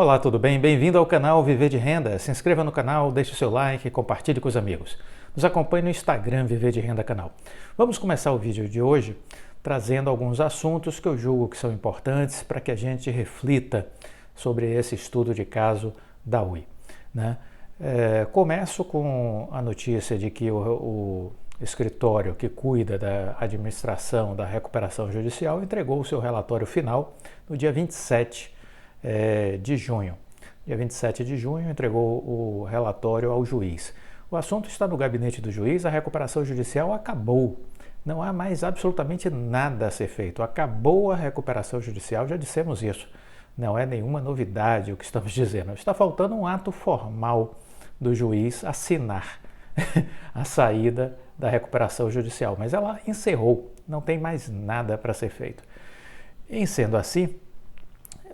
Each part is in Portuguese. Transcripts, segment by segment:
Olá, tudo bem? Bem-vindo ao canal Viver de Renda. Se inscreva no canal, deixe o seu like e compartilhe com os amigos. Nos acompanhe no Instagram Viver de Renda Canal. Vamos começar o vídeo de hoje trazendo alguns assuntos que eu julgo que são importantes para que a gente reflita sobre esse estudo de caso da UI, né? Começo com a notícia de que o escritório que cuida da administração da recuperação judicial entregou o seu relatório final no dia 27 de junho. Dia 27 de junho entregou o relatório ao juiz. O assunto está no gabinete do juiz, a recuperação judicial acabou. Não há mais absolutamente nada a ser feito. Acabou a recuperação judicial, já dissemos isso. Não é nenhuma novidade o que estamos dizendo. Está faltando um ato formal do juiz assinar a saída da recuperação judicial, mas ela encerrou, não tem mais nada para ser feito. Em sendo assim,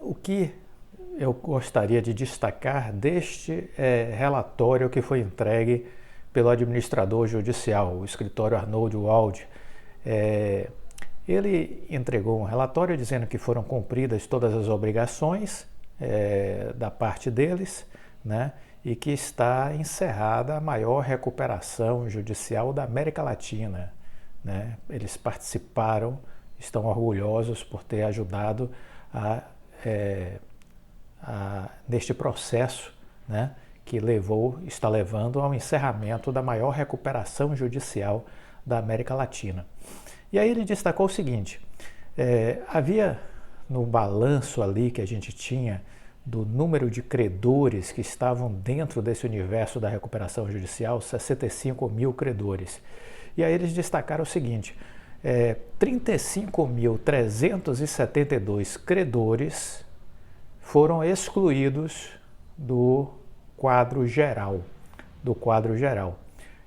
o que eu gostaria de destacar deste relatório que foi entregue pelo administrador judicial, o escritório Arnold Wald, ele entregou um relatório dizendo que foram cumpridas todas as obrigações da parte deles, né, e que está encerrada a maior recuperação judicial da América Latina, né. Eles participaram, estão orgulhosos por ter ajudado neste processo, né, que está levando ao encerramento da maior recuperação judicial da América Latina. E aí ele destacou o seguinte: havia no balanço ali que a gente tinha do número de credores que estavam dentro desse universo da recuperação judicial, 65 mil credores. E aí eles destacaram o seguinte: 35.372 credores foram excluídos do quadro geral.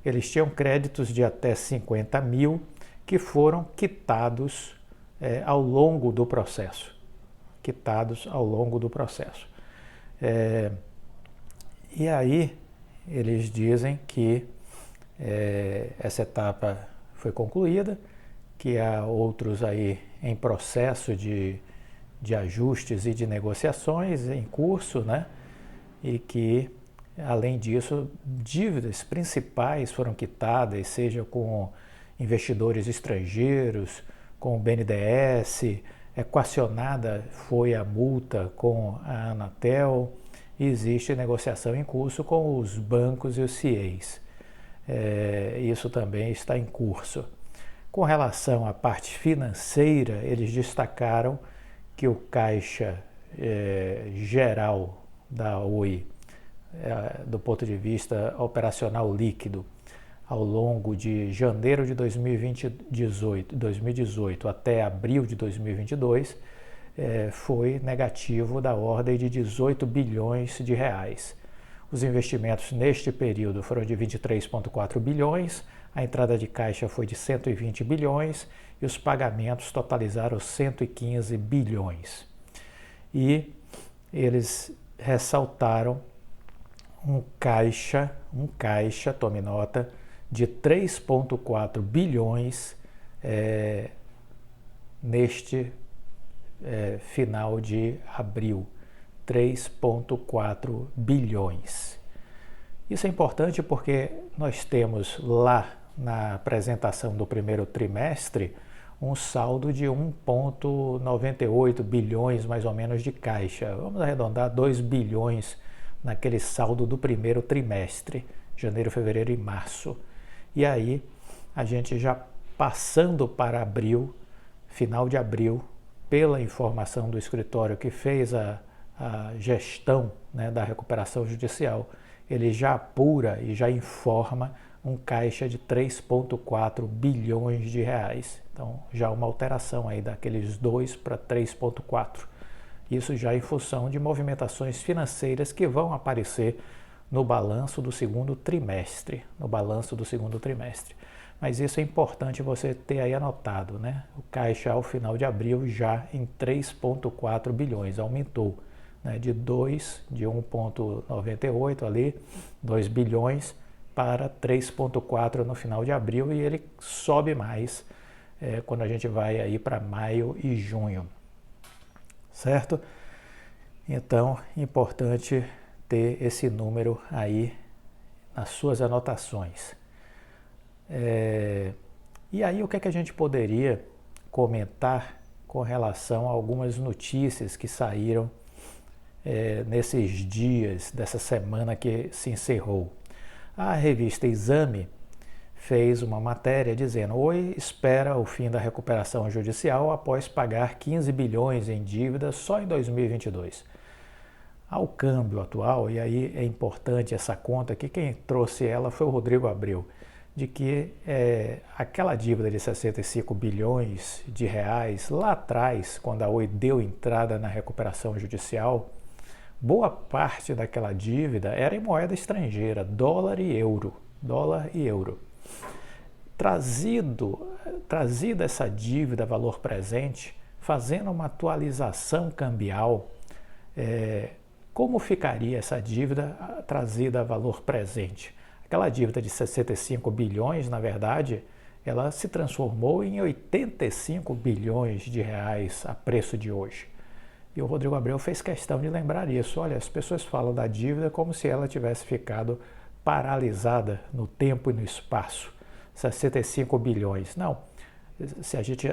Eles tinham créditos de até 50 mil que foram quitados ao longo do processo. E aí eles dizem que essa etapa foi concluída, que há outros aí em processo de ajustes e de negociações em curso, né? E que, além disso, dívidas principais foram quitadas, seja com investidores estrangeiros, com o BNDES, equacionada foi a multa com a Anatel, e existe negociação em curso com os bancos e os CIEs. Isso também está em curso. Com relação à parte financeira, eles destacaram que o caixa geral da UI, do ponto de vista operacional líquido, ao longo de janeiro de 2018 até abril de 2022, foi negativo da ordem de 18 bilhões de reais. Os investimentos neste período foram de 23,4 bilhões, a entrada de caixa foi de 120 bilhões e os pagamentos totalizaram 115 bilhões. E eles ressaltaram um caixa, tome nota, de 3,4 bilhões neste final de abril. 3,4 bilhões. Isso é importante porque nós temos lá na apresentação do primeiro trimestre um saldo de 1,98 bilhões mais ou menos de caixa. Vamos arredondar 2 bilhões naquele saldo do primeiro trimestre, janeiro, fevereiro e março. E aí a gente já passando para abril, final de abril, pela informação do escritório que fez a gestão, né, da recuperação judicial, ele já apura e já informa um caixa de 3,4 bilhões de reais. Então, já uma alteração aí daqueles 2 para 3,4. Isso já em função de movimentações financeiras que vão aparecer no balanço do segundo trimestre. Mas isso é importante você ter aí anotado, né? O caixa ao final de abril já em 3,4 bilhões, aumentou, né, de 1,98 ali, 2 bilhões, para 3,4 no final de abril, e ele sobe mais quando a gente vai aí para maio e junho, certo? Então, importante ter esse número aí nas suas anotações. E aí, o que é que a gente poderia comentar com relação a algumas notícias que saíram nesses dias dessa semana que se encerrou? A revista Exame fez uma matéria dizendo: Oi espera o fim da recuperação judicial após pagar 15 bilhões em dívidas só em 2022. Ao câmbio atual, e aí é importante essa conta, que quem trouxe ela foi o Rodrigo Abreu, de que aquela dívida de 65 bilhões de reais lá atrás, quando a Oi deu entrada na recuperação judicial, boa parte daquela dívida era em moeda estrangeira, dólar e euro. Trazida essa dívida valor presente, fazendo uma atualização cambial, como ficaria essa dívida trazida a valor presente? Aquela dívida de 65 bilhões, na verdade, ela se transformou em 85 bilhões de reais a preço de hoje. E o Rodrigo Abreu fez questão de lembrar isso. Olha, as pessoas falam da dívida como se ela tivesse ficado paralisada no tempo e no espaço. 65 bilhões. Não.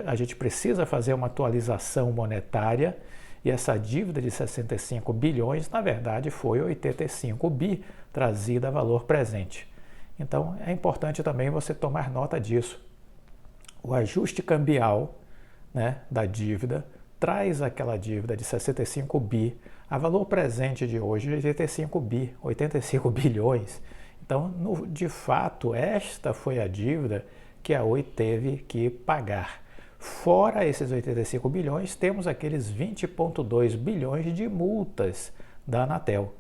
A gente precisa fazer uma atualização monetária e essa dívida de 65 bilhões, na verdade, foi 85 bi trazida a valor presente. Então, é importante também você tomar nota disso. O ajuste cambial, né, da dívida traz aquela dívida de 65 bi a valor presente de hoje de 85 bilhões. Então, de fato, esta foi a dívida que a Oi teve que pagar. Fora esses 85 bilhões, temos aqueles 20,2 bilhões de multas da Anatel,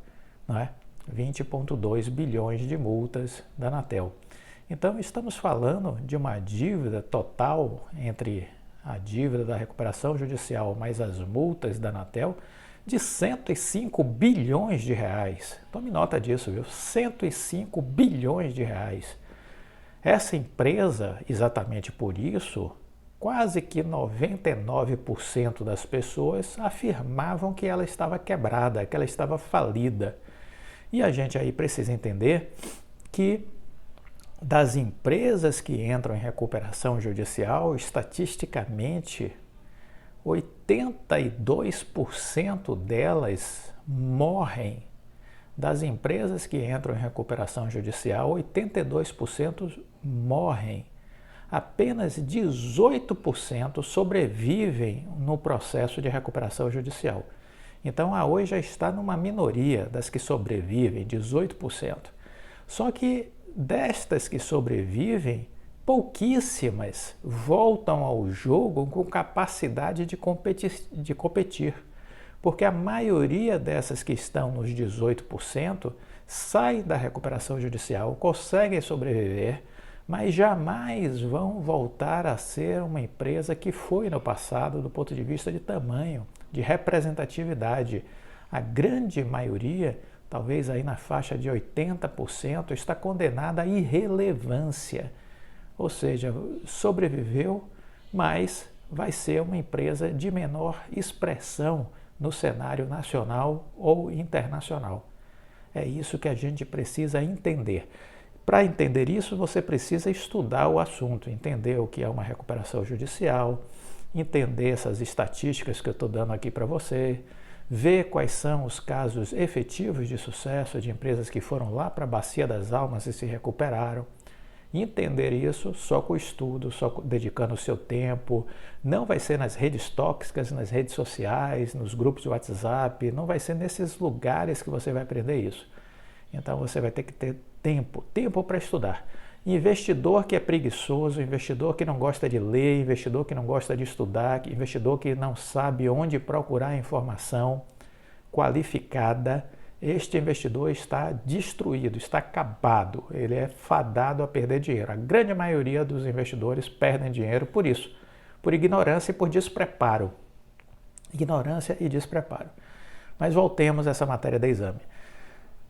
não é? 20,2 bilhões de multas da Anatel. Então, estamos falando de uma dívida total entre a dívida da recuperação judicial mais as multas da Anatel de 105 bilhões de reais. Tome nota disso, viu? 105 bilhões de reais. Essa empresa, exatamente por isso, quase que 99% das pessoas afirmavam que ela estava quebrada, que ela estava falida. E a gente aí precisa entender que das empresas que entram em recuperação judicial, estatisticamente, 82% delas morrem. Das empresas que entram em recuperação judicial, 82% morrem. Apenas 18% sobrevivem no processo de recuperação judicial. Então, a Oi já está numa minoria das que sobrevivem, 18%. Só que destas que sobrevivem, pouquíssimas voltam ao jogo com capacidade de competir. Porque a maioria dessas que estão nos 18% sai da recuperação judicial, conseguem sobreviver, mas jamais vão voltar a ser uma empresa que foi no passado do ponto de vista de tamanho, de representatividade. A grande maioria, talvez aí na faixa de 80%, está condenada à irrelevância. Ou seja, sobreviveu, mas vai ser uma empresa de menor expressão no cenário nacional ou internacional. É isso que a gente precisa entender. Para entender isso, você precisa estudar o assunto, entender o que é uma recuperação judicial, entender essas estatísticas que eu estou dando aqui para você, ver quais são os casos efetivos de sucesso de empresas que foram lá para a Bacia das Almas e se recuperaram. Entender isso só com o estudo, só dedicando o seu tempo. Não vai ser nas redes tóxicas, nas redes sociais, nos grupos de WhatsApp, não vai ser nesses lugares que você vai aprender isso. Então você vai ter que ter tempo para estudar. Investidor que é preguiçoso, investidor que não gosta de ler, investidor que não gosta de estudar, investidor que não sabe onde procurar informação qualificada, este investidor está destruído, está acabado, ele é fadado a perder dinheiro. A grande maioria dos investidores perdem dinheiro por isso, por ignorância e por despreparo. Ignorância e despreparo. Mas voltemos a essa matéria da Exame.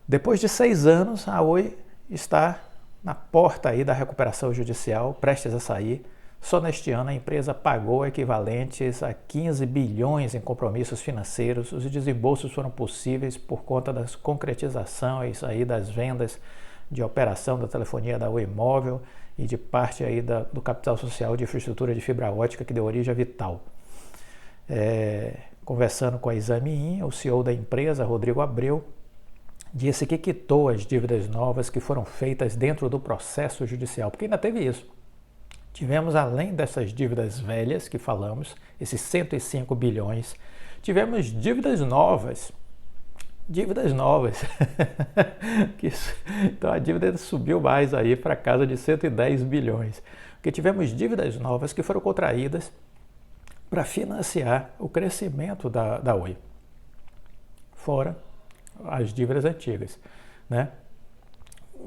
Depois de 6 anos, a Oi está na porta aí da recuperação judicial, prestes a sair. Só neste ano a empresa pagou equivalentes a 15 bilhões em compromissos financeiros. Os desembolsos foram possíveis por conta das concretizações aí das vendas de operação da telefonia da Oi Móvel e de parte aí do capital social de infraestrutura de fibra ótica que deu origem à Vital. Conversando com a Exame, o CEO da empresa, Rodrigo Abreu, disse que quitou as dívidas novas que foram feitas dentro do processo judicial, porque ainda teve isso. Tivemos, além dessas dívidas velhas que falamos, esses 105 bilhões, tivemos dívidas novas. Dívidas novas. Então a dívida subiu mais aí para casa de 110 bilhões. Porque tivemos dívidas novas que foram contraídas para financiar o crescimento da Oi. Fora as dívidas antigas, né?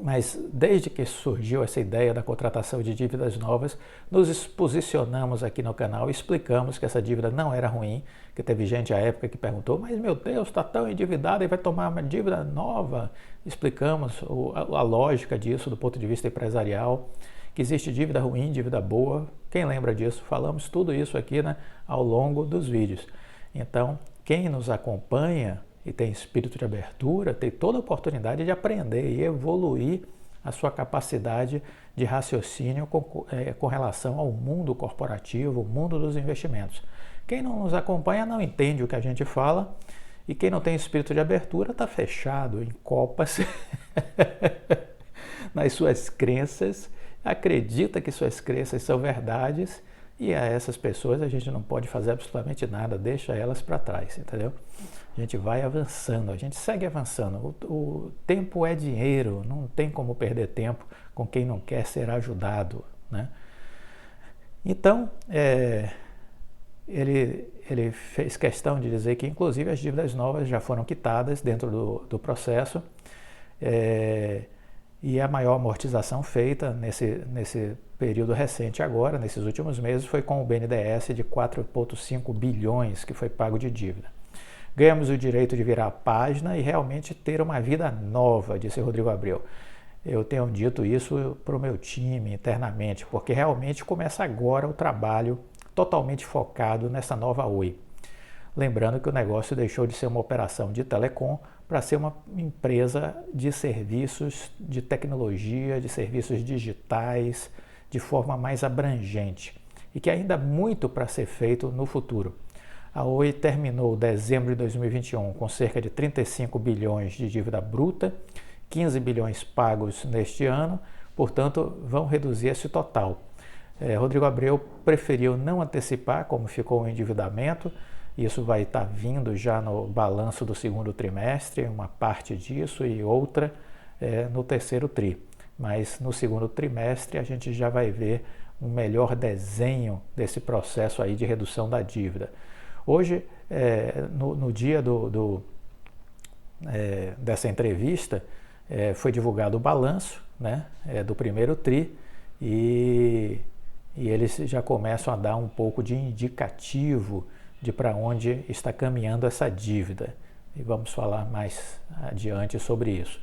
Mas desde que surgiu essa ideia da contratação de dívidas novas, nos posicionamos aqui no canal e explicamos que essa dívida não era ruim, que teve gente à época que perguntou, mas meu Deus, está tão endividado e vai tomar uma dívida nova? Explicamos a lógica disso do ponto de vista empresarial, que existe dívida ruim, dívida boa. Quem lembra disso? Falamos tudo isso aqui, né, ao longo dos vídeos. Então, quem nos acompanha e tem espírito de abertura, tem toda a oportunidade de aprender e evoluir a sua capacidade de raciocínio com relação ao mundo corporativo, o mundo dos investimentos. Quem não nos acompanha não entende o que a gente fala e quem não tem espírito de abertura está fechado em copas nas suas crenças, acredita que suas crenças são verdades e a essas pessoas a gente não pode fazer absolutamente nada, deixa elas para trás, entendeu? A gente vai avançando, a gente segue avançando. O tempo é dinheiro, não tem como perder tempo com quem não quer ser ajudado, né? Então, ele fez questão de dizer que, inclusive, as dívidas novas já foram quitadas dentro do processo e a maior amortização feita nesse período recente agora, nesses últimos meses, foi com o BNDES de 4,5 bilhões que foi pago de dívida. Ganhamos o direito de virar a página e realmente ter uma vida nova, disse Rodrigo Abreu. Eu tenho dito isso para o meu time internamente, porque realmente começa agora o trabalho totalmente focado nessa nova Oi. Lembrando que o negócio deixou de ser uma operação de telecom para ser uma empresa de serviços de tecnologia, de serviços digitais, de forma mais abrangente e que ainda há muito para ser feito no futuro. A Oi terminou dezembro de 2021 com cerca de 35 bilhões de dívida bruta, 15 bilhões pagos neste ano, portanto vão reduzir esse total. Rodrigo Abreu preferiu não antecipar como ficou o endividamento, isso vai estar vindo já no balanço do segundo trimestre, uma parte disso e outra no terceiro tri. Mas no segundo trimestre a gente já vai ver um melhor desenho desse processo aí de redução da dívida. Hoje, no dia dessa entrevista, foi divulgado o balanço, né, do primeiro tri e eles já começam a dar um pouco de indicativo de para onde está caminhando essa dívida. E vamos falar mais adiante sobre isso.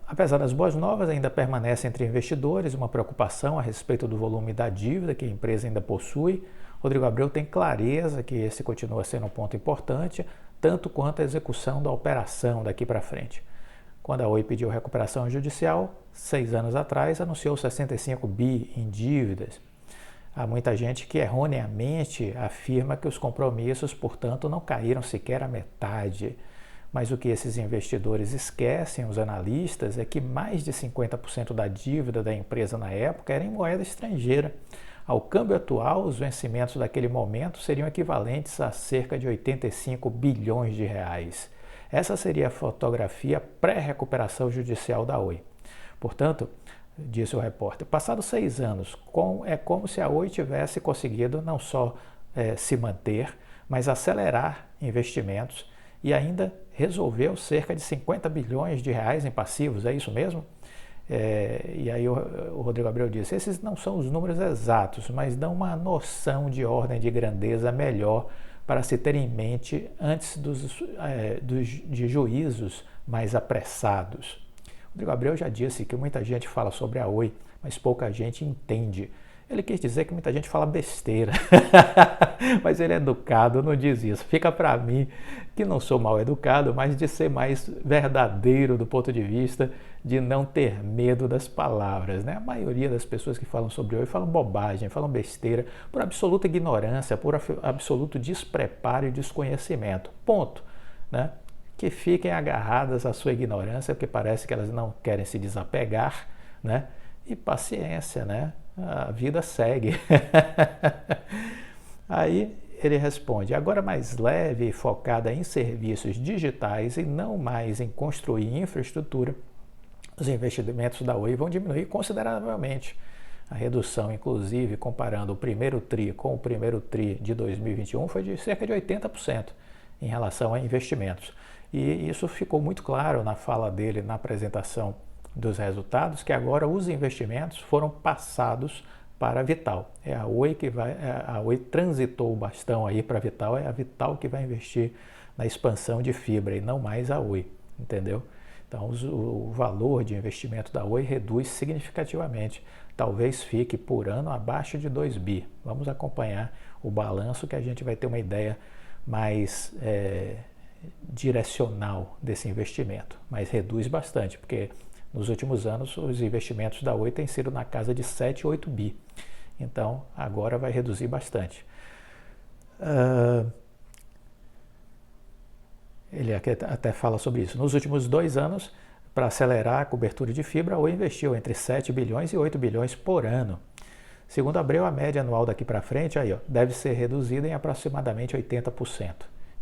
Apesar das boas novas, ainda permanece entre investidores uma preocupação a respeito do volume da dívida que a empresa ainda possui. Rodrigo Abreu tem clareza que esse continua sendo um ponto importante, tanto quanto a execução da operação daqui para frente. Quando a Oi pediu recuperação judicial, 6 anos atrás, anunciou 65 bi em dívidas. Há muita gente que erroneamente afirma que os compromissos, portanto, não caíram sequer à metade. Mas o que esses investidores esquecem, os analistas, é que mais de 50% da dívida da empresa na época era em moeda estrangeira. Ao câmbio atual, os vencimentos daquele momento seriam equivalentes a cerca de 85 bilhões de reais. Essa seria a fotografia pré-recuperação judicial da Oi. Portanto, disse o repórter, passados 6 anos, é como se a Oi tivesse conseguido não só se manter, mas acelerar investimentos e ainda resolveu cerca de 50 bilhões de reais em passivos, é isso mesmo? E aí o Rodrigo Abreu disse, esses não são os números exatos, mas dão uma noção de ordem de grandeza melhor para se ter em mente antes de juízos mais apressados. O Rodrigo Abreu já disse que muita gente fala sobre a Oi, mas pouca gente entende. Ele quis dizer que muita gente fala besteira, mas ele é educado, não diz isso. Fica para mim, que não sou mal educado, mas de ser mais verdadeiro do ponto de vista de não ter medo das palavras, né? A maioria das pessoas que falam sobre Oi falam bobagem, falam besteira, por absoluta ignorância, por absoluto despreparo e desconhecimento. Ponto, né? Que fiquem agarradas à sua ignorância, porque parece que elas não querem se desapegar, né? E paciência, né? A vida segue. Aí ele responde, agora mais leve e focada em serviços digitais e não mais em construir infraestrutura, os investimentos da Oi vão diminuir consideravelmente. A redução, inclusive, comparando o primeiro TRI com o primeiro TRI de 2021, foi de cerca de 80% em relação a investimentos. E isso ficou muito claro na fala dele na apresentação dos resultados, que agora os investimentos foram passados para a Vital. É a Oi que vai, a Oi transitou o bastão aí para a Vital, é a Vital que vai investir na expansão de fibra e não mais a Oi, entendeu? Então o valor de investimento da Oi reduz significativamente, talvez fique por ano abaixo de 2 bi. Vamos acompanhar o balanço que a gente vai ter uma ideia mais direcional desse investimento, mas reduz bastante, porque nos últimos anos, os investimentos da Oi têm sido na casa de 7, 8 bi. Então, agora vai reduzir bastante. Ele até fala sobre isso. Nos últimos 2 anos, para acelerar a cobertura de fibra, a Oi investiu entre 7 bilhões e 8 bilhões por ano. Segundo Abreu, a média anual daqui para frente aí, ó, deve ser reduzida em aproximadamente 80%.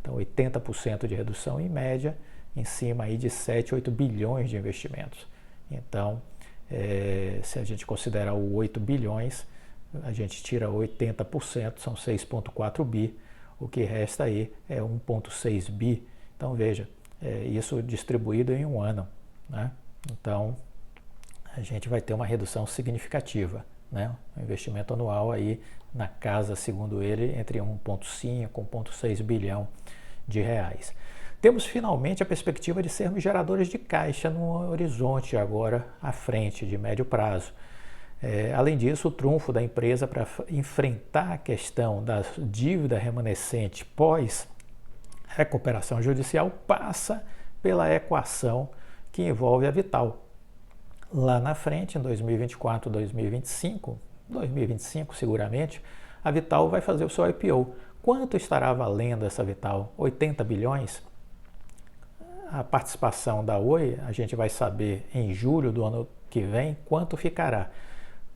Então, 80% de redução em média, em cima aí de 7, 8 bilhões de investimentos. Então, se a gente considerar o 8 bilhões, a gente tira 80%, são 6,4 bi, o que resta aí é 1,6 bi. Então, veja, isso distribuído em um ano, né? Então, a gente vai ter uma redução significativa, né? Um investimento anual aí na casa, segundo ele, entre 1,5 e 1,6 bilhão de reais. Temos finalmente a perspectiva de sermos geradores de caixa no horizonte agora à frente, de médio prazo. Além disso, o trunfo da empresa para enfrentar a questão da dívida remanescente pós-recuperação judicial passa pela equação que envolve a Vital. Lá na frente, em 2024, 2025 seguramente, a Vital vai fazer o seu IPO. Quanto estará valendo essa Vital? 80 bilhões? A participação da Oi, a gente vai saber em julho do ano que vem quanto ficará.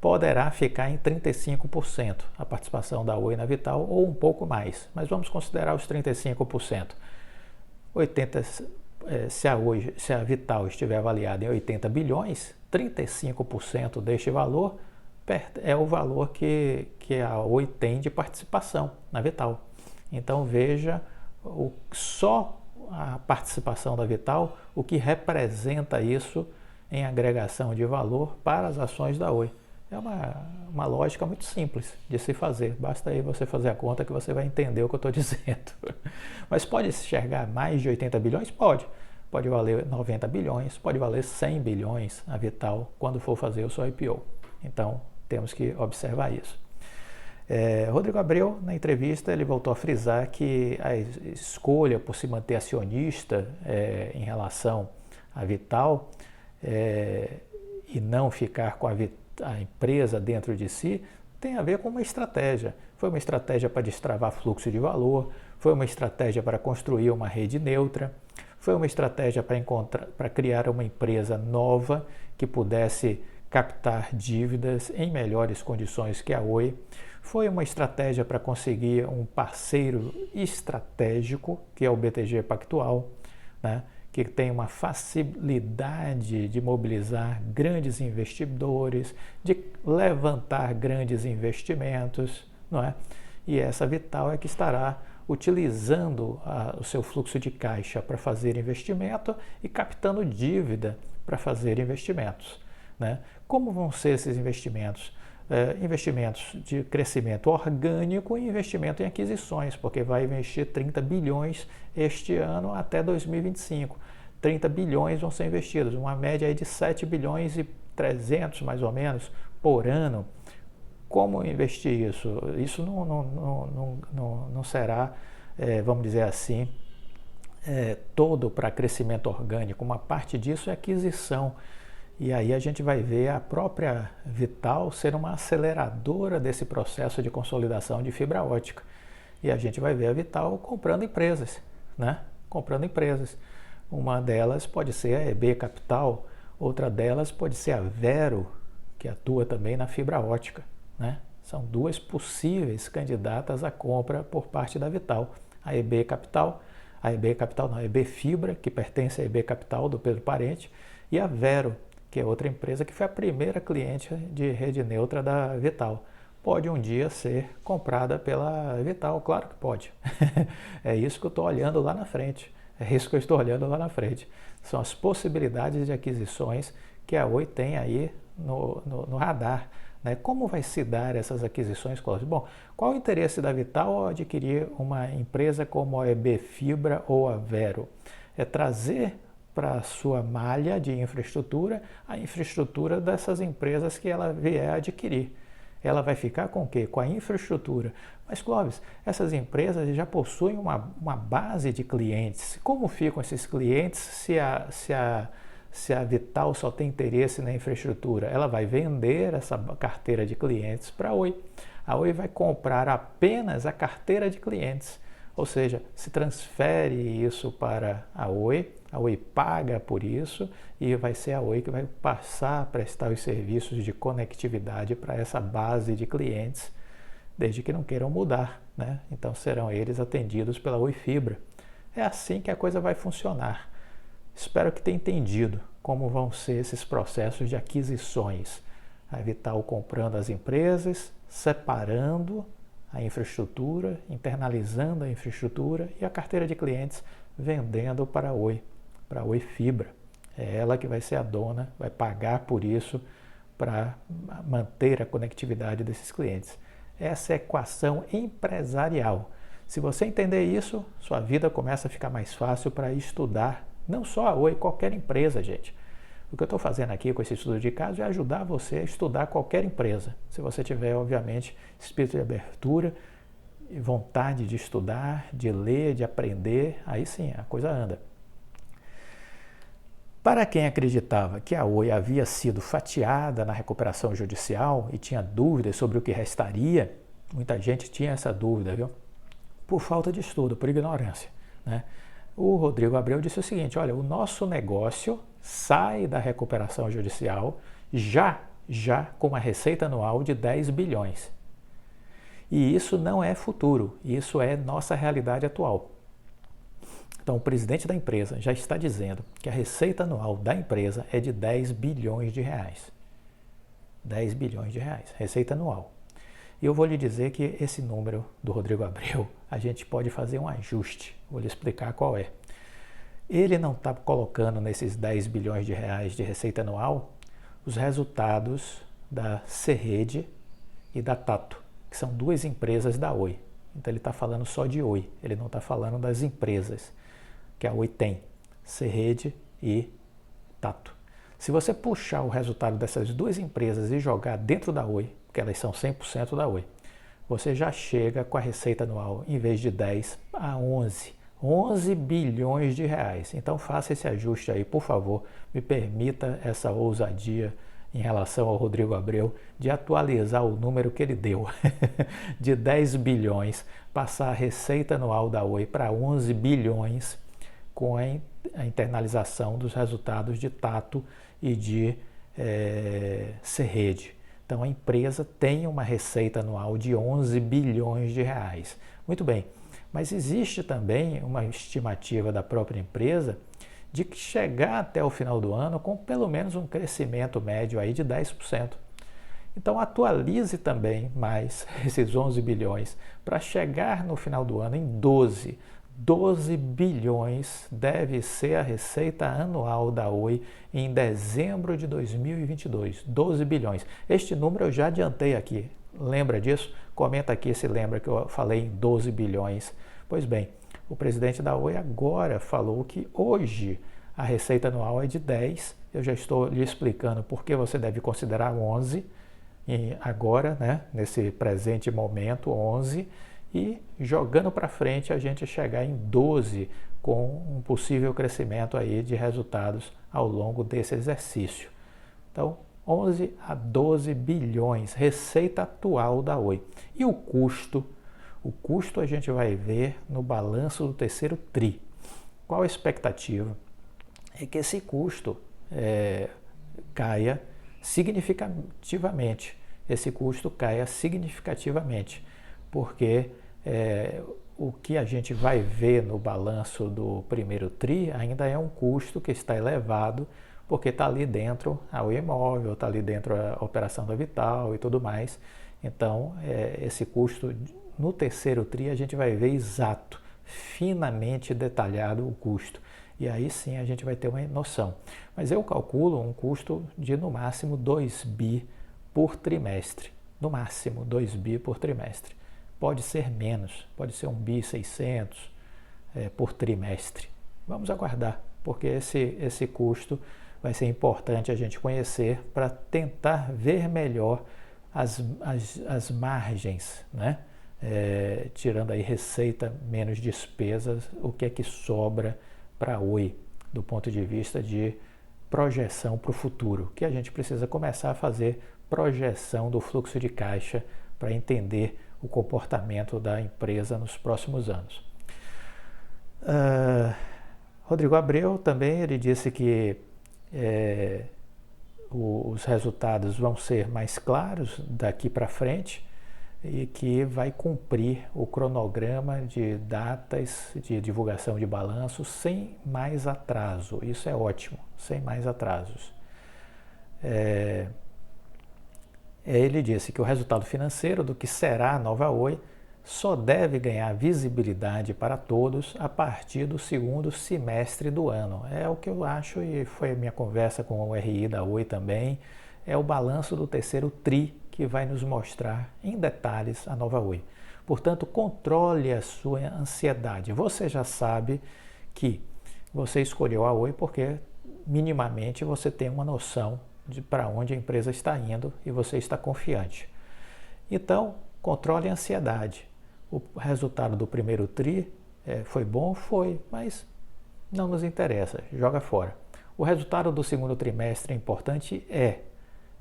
Poderá ficar em 35% a participação da Oi na Vital ou um pouco mais, mas vamos considerar os 35%. Se a Vital estiver avaliada em 80 bilhões, 35% deste valor é o valor que a Oi tem de participação na Vital. Então veja só a participação da Vital, o que representa isso em agregação de valor para as ações da Oi. É uma lógica muito simples de se fazer, basta aí você fazer a conta que você vai entender o que eu estou dizendo. Mas pode se enxergar mais de 80 bilhões? Pode. Pode valer 90 bilhões, pode valer 100 bilhões a Vital quando for fazer o seu IPO. Então, temos que observar isso. Rodrigo Abreu, na entrevista, ele voltou a frisar que a escolha por se manter acionista em relação à Vital e não ficar com a empresa dentro de si tem a ver com uma estratégia. Foi uma estratégia para destravar fluxo de valor, foi uma estratégia para construir uma rede neutra, foi uma estratégia para criar uma empresa nova que pudesse captar dívidas em melhores condições que a Oi. Foi uma estratégia para conseguir um parceiro estratégico, que é o BTG Pactual, né, que tem uma facilidade de mobilizar grandes investidores, de levantar grandes investimentos, não é? E essa Vital é que estará utilizando o seu fluxo de caixa para fazer investimento e captando dívida para fazer investimentos, né? Como vão ser esses investimentos? Investimentos de crescimento orgânico e investimento em aquisições, porque vai investir 30 bilhões este ano até 2025. 30 bilhões vão ser investidos, uma média aí de 7 bilhões e 300 mais ou menos por ano Como investir isso? Isso não será, vamos dizer assim, todo para crescimento orgânico. Uma parte disso é aquisição. E aí a gente vai ver a própria Vital ser uma aceleradora desse processo de consolidação de fibra ótica. E a gente vai ver a Vital comprando empresas, né? Comprando empresas. Uma delas pode ser a EB Capital, outra delas pode ser a Vero, que atua também na fibra ótica, né? São duas possíveis candidatas à compra por parte da Vital. A EB Capital não, a EB Fibra, que pertence à EB Capital do Pedro Parente, e a Vero, que é outra empresa que foi a primeira cliente de rede neutra da Vital. Pode um dia ser comprada pela Vital, claro que pode. É isso que eu estou olhando lá na frente. É isso que eu estou olhando lá na frente. São as possibilidades de aquisições que a Oi tem aí no radar. Né? Como vai se dar essas aquisições, Cláudio? Bom, qual o interesse da Vital ao adquirir uma empresa como a EB Fibra ou a Vero? É trazer para a sua malha de infraestrutura a infraestrutura dessas empresas que ela vier adquirir. Ela vai ficar com o quê? Com a infraestrutura. Mas, Clóvis, essas empresas já possuem uma base de clientes. Como ficam esses clientes se a Vital só tem interesse na infraestrutura? Ela vai vender essa carteira de clientes para a Oi. A Oi vai comprar apenas a carteira de clientes. Ou seja, se transfere isso para a Oi paga por isso e vai ser a Oi que vai passar a prestar os serviços de conectividade para essa base de clientes, desde que não queiram mudar, né? Então serão eles atendidos pela Oi Fibra. É assim que a coisa vai funcionar. Espero que tenha entendido como vão ser esses processos de aquisições. A Vital comprando as empresas, separando a infraestrutura, internalizando a infraestrutura e a carteira de clientes vendendo para a Oi Fibra. É ela que vai ser a dona, vai pagar por isso para manter a conectividade desses clientes. Essa é a equação empresarial. Se você entender isso, sua vida começa a ficar mais fácil para estudar, não só a Oi, qualquer empresa, gente. O que eu estou fazendo aqui com esse estudo de caso é ajudar você a estudar qualquer empresa. Se você tiver, obviamente, espírito de abertura e vontade de estudar, de ler, de aprender, aí sim, a coisa anda. Para quem acreditava que a Oi havia sido fatiada na recuperação judicial e tinha dúvidas sobre o que restaria, muita gente tinha essa dúvida, viu? Por falta de estudo, por ignorância, né? O Rodrigo Abreu disse o seguinte: olha, o nosso negócio sai da recuperação judicial já com uma receita anual de 10 bilhões. E isso não é futuro, isso é nossa realidade atual. Então, o presidente da empresa já está dizendo que a receita anual da empresa é de 10 bilhões de reais. 10 bilhões de reais, receita anual. E eu vou lhe dizer que esse número do Rodrigo Abreu, a gente pode fazer um ajuste. Vou lhe explicar qual é. Ele não está colocando nesses 10 bilhões de reais de receita anual os resultados da Serede e da Tato, que são duas empresas da Oi. Então ele está falando só de Oi, ele não está falando das empresas que a Oi tem, Serede e Tato. Se você puxar o resultado dessas duas empresas e jogar dentro da Oi, porque elas são 100% da Oi, você já chega com a receita anual, em vez de 10, a 11 bilhões de reais. Então faça esse ajuste aí, por favor, me permita essa ousadia em relação ao Rodrigo Abreu de atualizar o número que ele deu, de 10 bilhões, passar a receita anual da Oi para 11 bilhões com a internalização dos resultados de Tato e de Serede. Então a empresa tem uma receita anual de 11 bilhões de reais. Muito bem, mas existe também uma estimativa da própria empresa de que chegar até o final do ano com pelo menos um crescimento médio aí de 10%. Então atualize também mais esses 11 bilhões para chegar no final do ano em 12 bilhões deve ser a receita anual da Oi em dezembro de 2022, 12 bilhões. Este número eu já adiantei aqui, lembra disso? Comenta aqui se lembra que eu falei em 12 bilhões. Pois bem, o presidente da Oi agora falou que hoje a receita anual é de 10, eu já estou lhe explicando por que você deve considerar 11, agora, né, nesse presente momento, 11, e jogando para frente a gente chegar em 12 com um possível crescimento aí de resultados ao longo desse exercício. Então, 11 a 12 bilhões, receita atual da Oi. E o custo? O custo a gente vai ver no balanço do terceiro TRI. Qual a expectativa? É que esse custo caia significativamente. Esse custo caia significativamente, porque o que a gente vai ver no balanço do primeiro TRI ainda é um custo que está elevado, porque está ali dentro a Oi Imóvel, está ali dentro a operação da Vital e tudo mais. Então, esse custo, no terceiro TRI, a gente vai ver exato, finamente detalhado o custo. E aí sim a gente vai ter uma noção. Mas eu calculo um custo de no máximo 2 bi por trimestre. No máximo 2 bi por trimestre. Pode ser menos, pode ser 1 bi 600 por trimestre. Vamos aguardar, porque esse custo vai ser importante a gente conhecer para tentar ver melhor as margens, né? Tirando aí receita menos despesas, o que é que sobra para a Oi, do ponto de vista de projeção para o futuro, que a gente precisa começar a fazer projeção do fluxo de caixa para entender o comportamento da empresa nos próximos anos. Rodrigo Abreu também, ele disse que os resultados vão ser mais claros daqui para frente e que vai cumprir o cronograma de datas de divulgação de balanço sem mais atraso. Isso é ótimo, sem mais atrasos. Ele disse que o resultado financeiro do que será a nova Oi só deve ganhar visibilidade para todos a partir do segundo semestre do ano. É o que eu acho, e foi a minha conversa com o RI da Oi também, é o balanço do terceiro TRI que vai nos mostrar em detalhes a nova Oi. Portanto, controle a sua ansiedade. Você já sabe que você escolheu a Oi porque minimamente você tem uma noção de para onde a empresa está indo e você está confiante. Então, controle a ansiedade. O resultado do primeiro TRI foi bom? Foi, mas não nos interessa, joga fora. O resultado do segundo trimestre é importante? É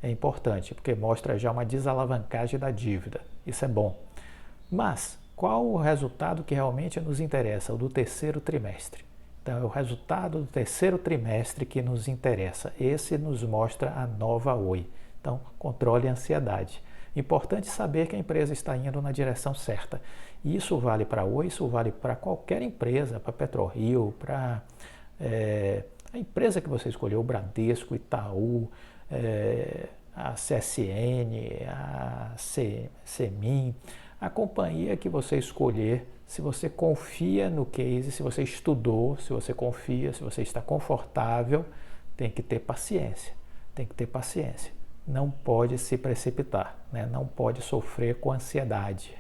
importante, porque mostra já uma desalavancagem da dívida. Isso é bom. Mas qual o resultado que realmente nos interessa? O do terceiro trimestre. Então, é o resultado do terceiro trimestre que nos interessa. Esse nos mostra a nova Oi. Então, controle a ansiedade. Importante saber que a empresa está indo na direção certa. E isso vale para a Oi, isso vale para qualquer empresa, para a PetroRio, para a empresa que você escolheu, o Bradesco, Itaú, a CSN, a Semin, a companhia que você escolher. Se você confia no case, se você estudou, se você confia, se você está confortável, tem que ter paciência, tem que ter paciência. Não pode se precipitar, né? Não pode sofrer com ansiedade.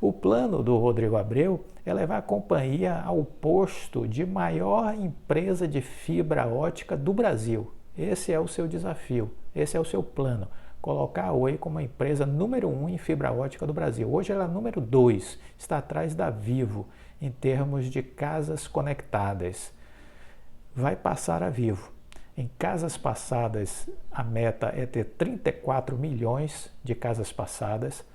O plano do Rodrigo Abreu é levar a companhia ao posto de maior empresa de fibra ótica do Brasil. Esse é o seu desafio, esse é o seu plano. Colocar a Oi como a empresa número 1 em fibra ótica do Brasil. Hoje ela é número 2, está atrás da Vivo em termos de casas conectadas. Vai passar a Vivo. Em casas passadas, a meta é ter 34 milhões de casas passadas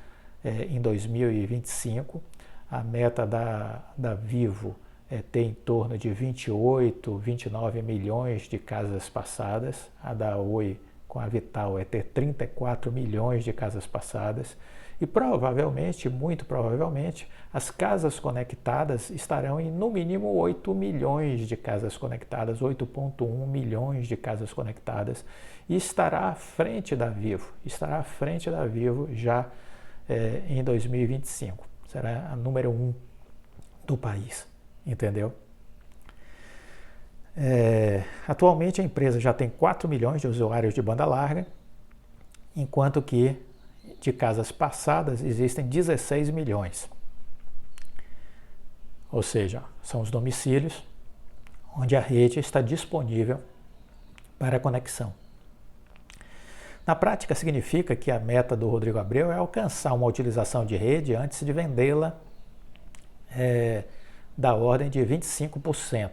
em 2025. A meta da Vivo é ter em torno de 28, 29 milhões de casas passadas. A da Oi com a Vital é ter 34 milhões de casas passadas. E provavelmente, muito provavelmente, as casas conectadas estarão em no mínimo 8 milhões de casas conectadas, 8,1 milhões de casas conectadas, e estará à frente da Vivo, já em 2025. Será a número 1 do país, entendeu? Atualmente a empresa já tem 4 milhões de usuários de banda larga, enquanto que de casas passadas existem 16 milhões. Ou seja, são os domicílios onde a rede está disponível para conexão. Na prática, significa que a meta do Rodrigo Abreu é alcançar uma utilização de rede antes de vendê-la da ordem de 25%,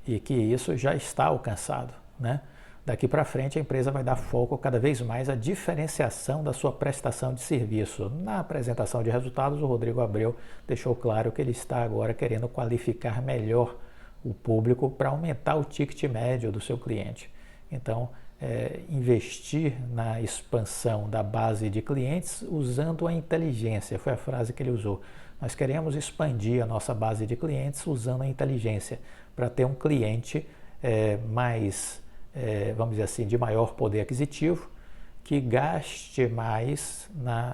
e que isso já está alcançado, né? Daqui para frente, a empresa vai dar foco cada vez mais à diferenciação da sua prestação de serviço. Na apresentação de resultados, o Rodrigo Abreu deixou claro que ele está agora querendo qualificar melhor o público para aumentar o ticket médio do seu cliente. Então, investir na expansão da base de clientes usando a inteligência, foi a frase que ele usou. Nós queremos expandir a nossa base de clientes usando a inteligência, para ter um cliente mais, vamos dizer assim, de maior poder aquisitivo, que gaste mais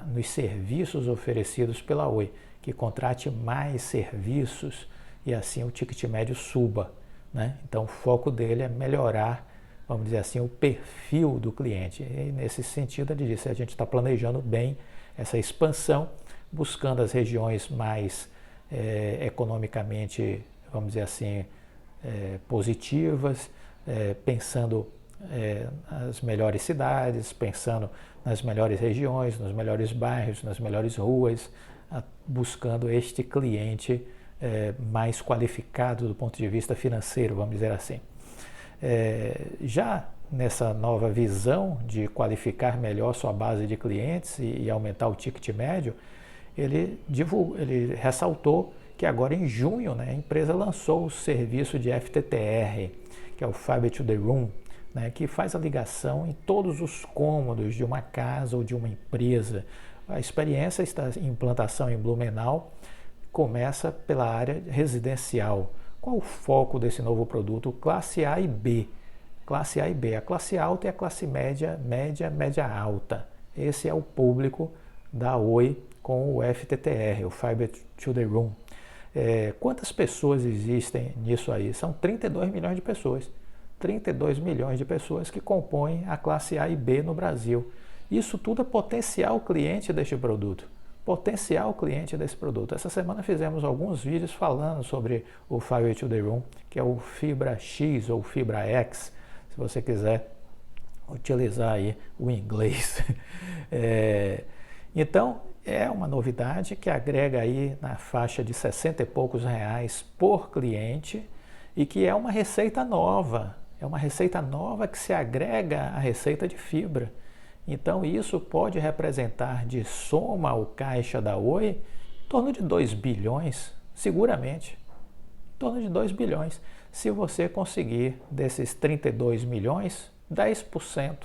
nos serviços oferecidos pela Oi, que contrate mais serviços e assim o ticket médio suba, né? Então o foco dele é melhorar, vamos dizer assim, o perfil do cliente. E nesse sentido, ele disse, a gente está planejando bem essa expansão, buscando as regiões mais economicamente, vamos dizer assim, positivas, pensando nas melhores cidades, pensando nas melhores regiões, nos melhores bairros, nas melhores ruas, buscando este cliente mais qualificado do ponto de vista financeiro, vamos dizer assim. Já nessa nova visão de qualificar melhor sua base de clientes e aumentar o ticket médio, ele ressaltou que agora em junho, né, a empresa lançou o serviço de FTTR, que é o Fiber to the Room, né, que faz a ligação em todos os cômodos de uma casa ou de uma empresa. A experiência está em implantação em Blumenau, começa pela área residencial. Qual o foco desse novo produto? Classe A e B. Classe A e B. A classe alta é a classe média, média alta. Esse é o público da Oi com o FTTR, o Fiber to the Room. Quantas pessoas existem nisso aí? São 32 milhões de pessoas. 32 milhões de pessoas que compõem a classe A e B no Brasil. Isso tudo é potencial cliente deste produto. Potencial cliente desse produto. Essa semana fizemos alguns vídeos falando sobre o Fiber to the Room, que é o Fibra X ou Fibra X, se você quiser utilizar aí o inglês. Então, é uma novidade que agrega aí na faixa de 60 e poucos reais por cliente e que é uma receita nova. É uma receita nova que se agrega à receita de fibra. Então, isso pode representar de soma ao caixa da Oi em torno de 2 bilhões, seguramente. Em torno de 2 bilhões. Se você conseguir desses 32 milhões, 10%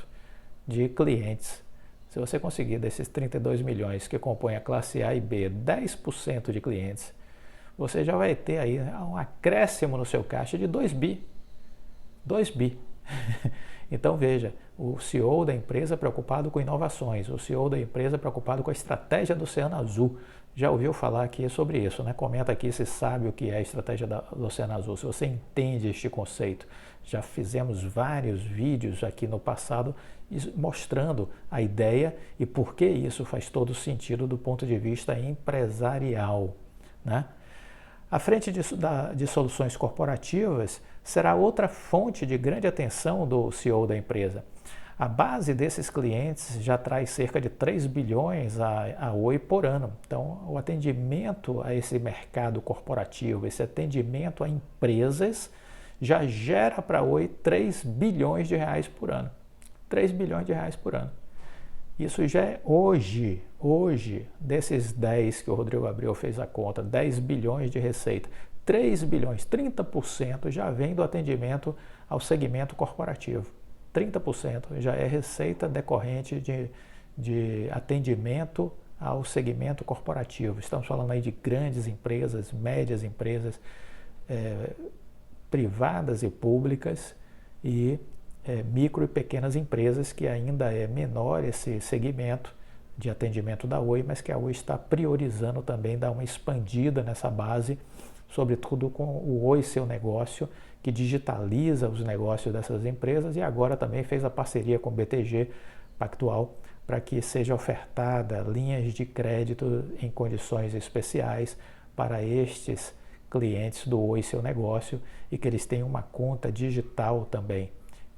de clientes. Se você conseguir desses 32 milhões que compõem a classe A e B, 10% de clientes, você já vai ter aí um acréscimo no seu caixa de 2 bi. 2 bi. Então veja, o CEO da empresa preocupado com inovações, o CEO da empresa preocupado com a estratégia do Oceano Azul. Já ouviu falar aqui sobre isso, né? Comenta aqui se sabe o que é a estratégia do Oceano Azul, se você entende este conceito. Já fizemos vários vídeos aqui no passado mostrando a ideia e por que isso faz todo sentido do ponto de vista empresarial, né? À frente de soluções corporativas, será outra fonte de grande atenção do CEO da empresa. A base desses clientes já traz cerca de 3 bilhões a Oi por ano. Então, o atendimento a esse mercado corporativo, esse atendimento a empresas, já gera para a Oi 3 bilhões de reais por ano. 3 bilhões de reais por ano. Isso já é hoje, desses 10 que o Rodrigo Abreu fez a conta, 10 bilhões de receita, 3 bilhões, 30% já vem do atendimento ao segmento corporativo. 30% já é receita decorrente de atendimento ao segmento corporativo. Estamos falando aí de grandes empresas, médias empresas, privadas e públicas e micro e pequenas empresas, que ainda é menor esse segmento de atendimento da Oi, mas que a Oi está priorizando também dar uma expandida nessa base, sobretudo com o Oi Seu Negócio, que digitaliza os negócios dessas empresas e agora também fez a parceria com o BTG Pactual para que seja ofertada linhas de crédito em condições especiais para estes clientes do Oi Seu Negócio e que eles tenham uma conta digital também.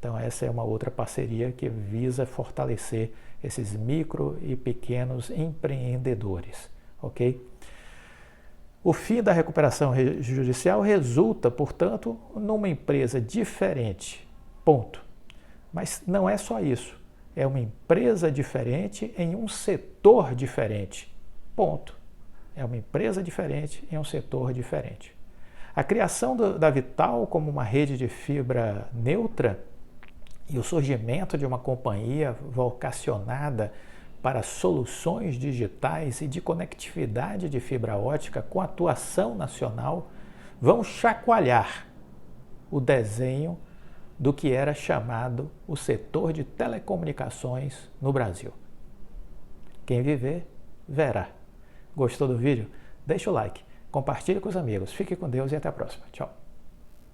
Então essa é uma outra parceria que visa fortalecer esses micro e pequenos empreendedores, ok? O fim da recuperação judicial resulta, portanto, numa empresa diferente, ponto. Mas não é só isso, é uma empresa diferente em um setor diferente, ponto. É uma empresa diferente em um setor diferente. A criação da Vital como uma rede de fibra neutra e o surgimento de uma companhia vocacionada para soluções digitais e de conectividade de fibra ótica com atuação nacional vão chacoalhar o desenho do que era chamado o setor de telecomunicações no Brasil. Quem viver, verá. Gostou do vídeo? Deixa o like, compartilhe com os amigos. Fique com Deus e até a próxima. Tchau.